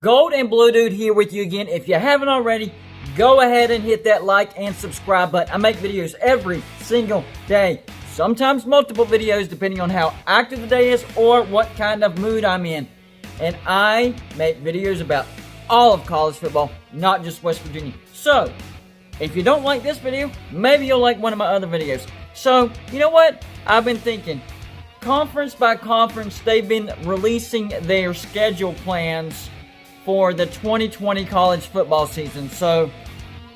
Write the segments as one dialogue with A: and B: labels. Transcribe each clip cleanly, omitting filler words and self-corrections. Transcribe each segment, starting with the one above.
A: Gold and Blue Dude here with you again. If you haven't already, go ahead and hit that like and subscribe button. I make videos every single day. Sometimes multiple videos depending on how active the day is or what kind of mood I'm in. And I make videos about all of college football, not just West Virginia. So, if you don't like this video, maybe you'll like one of my other videos. So, you know what? I've been thinking, conference by conference, they've been releasing their schedule plans for the 2020 college football season. So,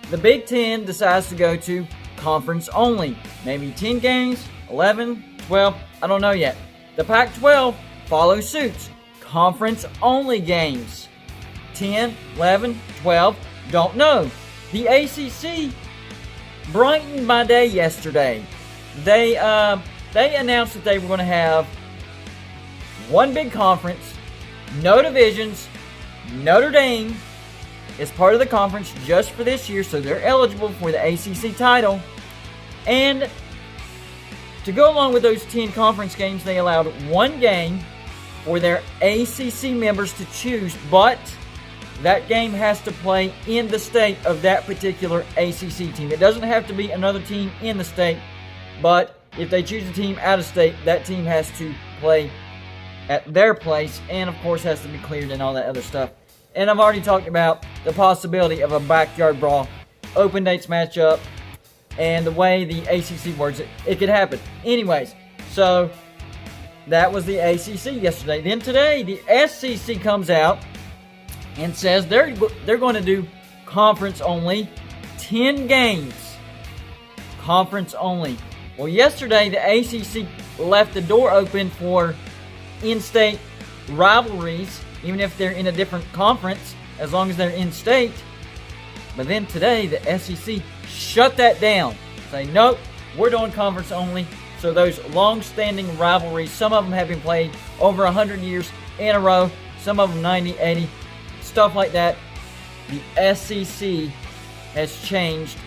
A: the Big Ten decides to go to conference only. Maybe 10 games, 11, 12, I don't know yet. The Pac-12 follows suit. Conference only games. 10, 11, 12, don't know. The ACC brightened my day yesterday. They announced that they were going to have one big conference, no divisions. Notre Dame is part of the conference just for this year, so they're eligible for the ACC title. And to go along with those 10 conference games, they allowed one game for their ACC members to choose, but that game has to play in the state of that particular ACC team. It doesn't have to be another team in the state, but if they choose a team out of state, that team has to play at their place, and of course has to be cleared and all that other stuff. And I've already talked about the possibility of a backyard brawl, open dates matchup, and the way the ACC works it, it could happen. Anyways, so that was the ACC yesterday. Then today, the SEC comes out and says they're going to do conference only, 10 games, conference only. Well, yesterday the ACC left the door open for in-state rivalries, even if they're in a different conference, as long as they're in-state. But then today, the SEC shut that down. Say, nope, we're doing conference only. So those long-standing rivalries, some of them have been played over 100 years in a row, some of them 90, 80, stuff like that. The SEC has changed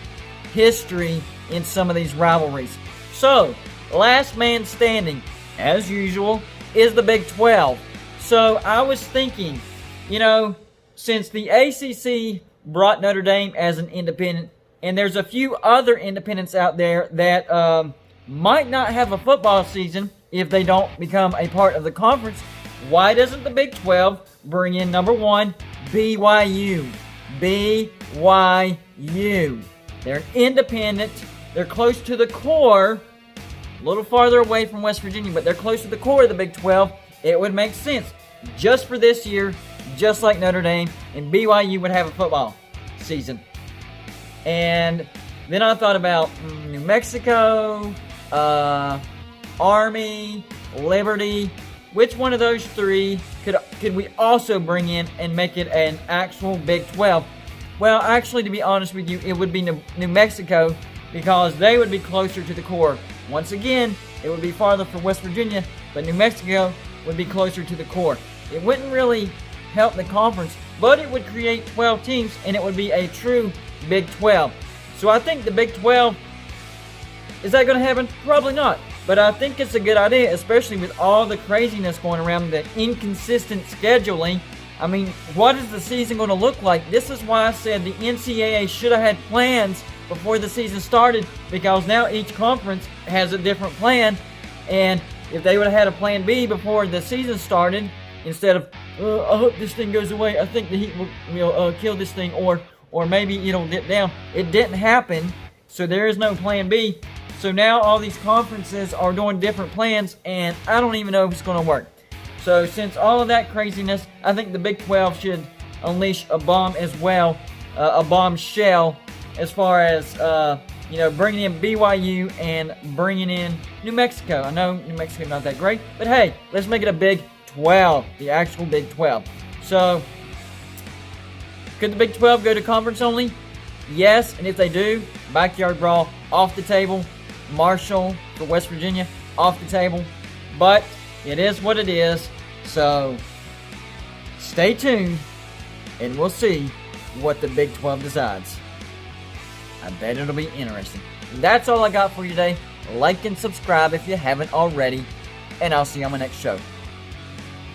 A: history in some of these rivalries. So, last man standing, as usual, is the Big 12. So I was thinking, you know, since the ACC brought Notre Dame as an independent, and there's a few other independents out there that might not have a football season if they don't become a part of the conference, why doesn't the Big 12 bring in number one, BYU? BYU. They're independent. They're close to the core. A little farther away from West Virginia, but they're close to the core of the Big 12. It would make sense just for this year, just like Notre Dame, and BYU would have a football season. And then I thought about New Mexico, Army, Liberty. Which one of those three could we also bring in and make it an actual Big 12? Well, actually, to be honest with you, it would be New Mexico, because they would be closer to the core. Once again, it would be farther from West Virginia, but New Mexico would be closer to the core. It wouldn't really help the conference, but it would create 12 teams, and it would be a true Big 12. So I think the Big 12, is that going to happen? Probably not. But I think it's a good idea, especially with all the craziness going around, the inconsistent scheduling. I mean, what is the season going to look like? This is why I said the NCAA should have had plans before the season started, because now each conference has a different plan, and if they would have had a plan B before the season started, instead of, I hope this thing goes away, I think the Heat will kill this thing, or maybe it'll dip down. It didn't happen, so there is no plan B. So now all these conferences are doing different plans, and I don't even know if it's going to work. So since all of that craziness, I think the Big 12 should unleash a bomb as well, a bombshell, as far as, bringing in BYU and bringing in New Mexico. I know New Mexico's not that great, but hey, let's make it a Big 12, the actual Big 12. So, could the Big 12 go to conference only? Yes, and if they do, backyard brawl off the table. Marshall for West Virginia off the table. But it is what it is. So, stay tuned, and we'll see what the Big 12 decides. I bet it'll be interesting. That's all I got for you today. Like and subscribe if you haven't already, and I'll see you on my next show.